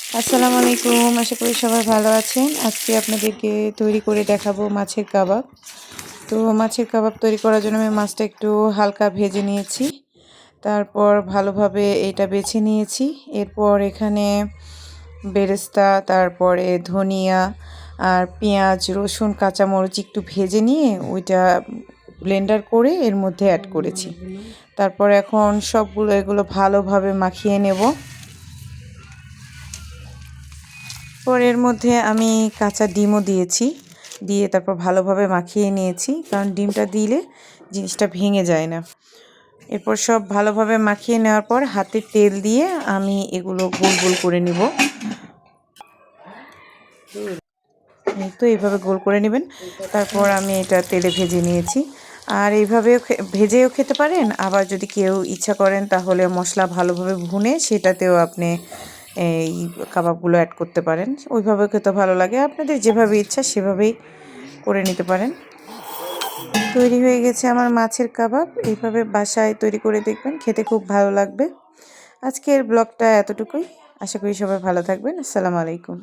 আসসালামু আলাইকুম। আশা করি সবাই ভালো আছেন। আজকে আপনাদেরকে তৈরি করে দেখাবো মাছের কাবাব। তো মাছের কাবাব তৈরি করার জন্য আমি মাছটা একটু হালকা ভেজে নিয়েছি। তারপর ভালোভাবে এটা বেছে নিয়েছি। এরপর এখানে বেরেস্তা, তারপরে ধনিয়া আর পেঁয়াজ, রসুন, কাঁচামরিচ একটু ভেজে নিয়ে ওইটা ব্লেন্ডার করে এর মধ্যে অ্যাড করেছি। তারপর এখন এগুলো ভালোভাবে মাখিয়ে নেব। এর মধ্যে আমি কাঁচা ডিমও দিয়েছি, দিয়ে তারপর ভালোভাবে মাখিয়ে নিয়েছি, কারণ ডিমটা দিলে জিনিসটা ভেঙে যায় না। এরপর সব ভালোভাবে মাখিয়ে নেওয়ার পর হাতে তেল দিয়ে আমি এগুলো গোল গোল করে নিব। তো এইভাবে গোল করে নেবেন। তারপর আমি এটা তেলে ভেজে নিয়েছি। আর এইভাবেও ভেজেও খেতে পারেন, আবার যদি কেউ ইচ্ছা করেন তাহলে মশলা ভালোভাবে ভুনে সেটাতেও আপনি এই কাবাবগুলো অ্যাড করতে পারেন। ওইভাবেও খেতে ভালো লাগে। আপনাদের যেভাবে ইচ্ছা সেভাবেই করে নিতে পারেন। তৈরি হয়ে গেছে আমার মাছের কাবাব। এইভাবে বাসায় তৈরি করে দেখবেন, খেতে খুব ভালো লাগবে। আজকের ব্লগটা এতটুকুই। আশা করি সবাই ভালো থাকবেন। আসসালামু আলাইকুম।